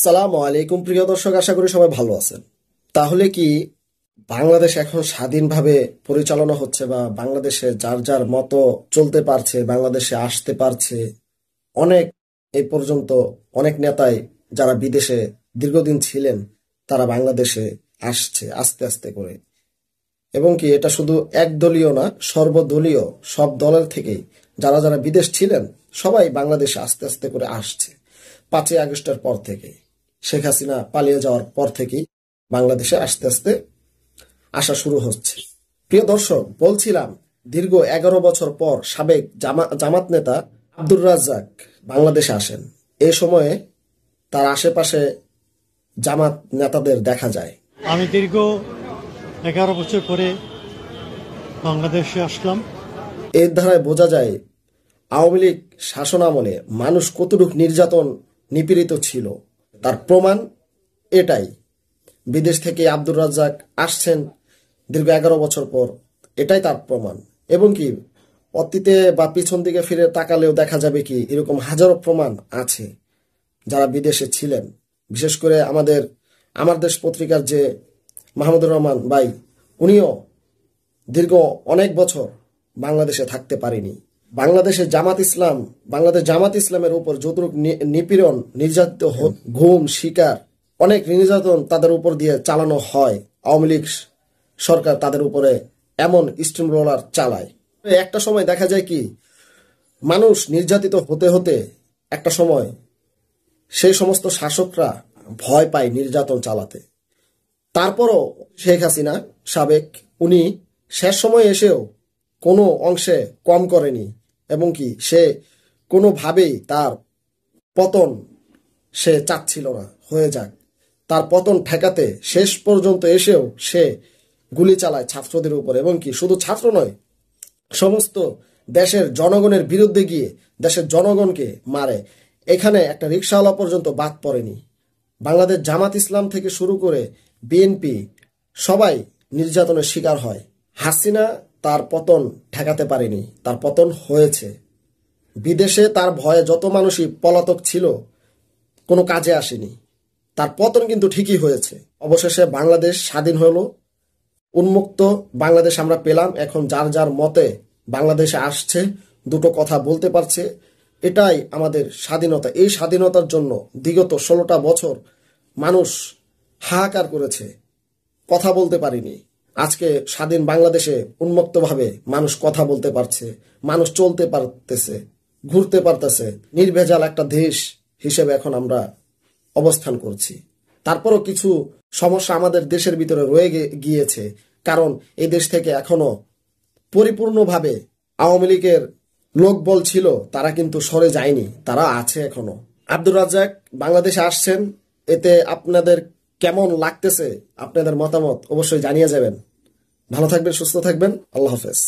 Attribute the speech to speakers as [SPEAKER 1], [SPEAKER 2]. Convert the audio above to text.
[SPEAKER 1] আসসালামু আলাইকুম প্রিয় দর্শক, আশা করি সবাই ভালো আছেন। তাহলে কি বাংলাদেশ এখন স্বাধীনভাবে পরিচালনা হচ্ছে বা বাংলাদেশে যার যার মতো চলতে পারছে, বাংলাদেশে আসতে পারছে? অনেক এই পর্যন্ত অনেক নেতাই যারা বিদেশে দীর্ঘদিন ছিলেন তারা বাংলাদেশে আসছে আস্তে আস্তে করে। এবং কি এটা শুধু একদলীয় না, সর্বদলীয় সব দলের থেকেই যারা যারা বিদেশ ছিলেন সবাই বাংলাদেশে আস্তে আস্তে করে আসছে। 5ই আগস্টের পর থেকে, শেখ হাসিনা পালিয়ে যাওয়ার পর থেকেই বাংলাদেশে আস্তে আস্তে আসা শুরু হচ্ছে। প্রিয় দর্শক, বলছিলাম দীর্ঘ 11 বছর পর সাবেক জামাত নেতা আব্দুর রাজ্জাক বাংলাদেশে আসেন। এই সময়ে তার আশেপাশে জামাত নেতাদের দেখা যায়।
[SPEAKER 2] আমি দীর্ঘ 11 বছর পরে বাংলাদেশে আসলাম।
[SPEAKER 1] এর ধারায় বোঝা যায় আওয়ামী লীগ শাসনামলে মানুষ কতটুকু নির্যাতন নিপীড়িত ছিল। তার প্রমাণ এটাই। বিদেশ থেকে আব্দুর রাজ্জাক আসছেন দীর্ঘ 11 বছর পর, এটাই তার প্রমাণ। এবং কি অতীতে বা পিছন দিকে ফিরে তাকালেও দেখা যাবে কি এরকম হাজারো প্রমাণ আছে যারা বিদেশে ছিলেন। বিশেষ করে আমার দেশ পত্রিকার যে মাহমুদুর রহমান ভাই, উনিও দীর্ঘ অনেক বছর বাংলাদেশে থাকতে পারেনি। বাংলাদেশ জামাত ইসলামের উপর যতটুকু নিপীড়ন, নির্যাতিত, ঘুম, শিকার, অনেক নির্যাতন তাদের উপর দিয়ে চালানো হয়। আওয়ামী লীগ সরকার তাদের উপরে এমন স্টিম রোলার চালায়। একটা সময় দেখা যায় কি মানুষ নির্যাতিত হতে হতে একটা সময় সেই সমস্ত শাসকরা ভয় পায় নির্যাতন চালাতে। তারপরও শেখ হাসিনা সাবেক, উনি শেষ সময় এসেও কোনো অংশে কম করেনি। এবং কি সে কোনোভাবেই তার পতন সে চাচ্ছিল না হয়ে যাক। তার পতন ঠেকাতে শেষ পর্যন্ত এসেও সে গুলি চালায় ছাত্রদের উপর। এবং কি শুধু ছাত্র নয়, সমস্ত দেশের জনগণের বিরুদ্ধে গিয়ে দেশের জনগণকে মারে। এখানে একটা রিকশাওয়ালা পর্যন্ত বাদ পড়েনি। বাংলাদেশ জামাত ইসলাম থেকে শুরু করে বিএনপি সবাই নির্যাতনের শিকার হয়। হাসিনা তার পতন ঠেকাতে পারেনি, তার পতন হয়েছে। বিদেশে তার ভয়ে যত মানুষই পলাতক ছিল কোনো কাজে আসেনি, তার পতন কিন্তু ঠিকই হয়েছে। অবশেষে বাংলাদেশ স্বাধীন হলো, উন্মুক্ত বাংলাদেশ আমরা পেলাম। এখন যার যার মতে বাংলাদেশে আসছে, দুটো কথা বলতে পারছে। এটাই আমাদের স্বাধীনতা। এই স্বাধীনতার জন্য বিগত 16টা বছর মানুষ হাহাকার করেছে, কথা বলতে পারিনি। আজকে স্বাধীন বাংলাদেশে উন্মুক্তভাবে মানুষ কথা বলতে পারছে, মানুষ চলতে পারতেছে, ঘুরতে পারতেছে। নির্ভেজাল একটা দেশ হিসেবে এখন আমরা অবস্থান করছি। তারপরও কিছু সমস্যা আমাদের দেশের ভিতরে রয়ে গিয়েছে, কারণ এই দেশ থেকে এখনো পরিপূর্ণভাবে আওয়ামী লীগের লোকবল ছিল, তারা কিন্তু সরে যায়নি, তারা আছে এখনো। আব্দুর রাজ্জাক বাংলাদেশে আসছেন, এতে আপনাদের কেমন লাগতেছে, আপনাদের মতামত অবশ্যই জানিয়ে যাবেন। ভালো থাকবেন, সুস্থ থাকবেন। আল্লাহ হাফেজ।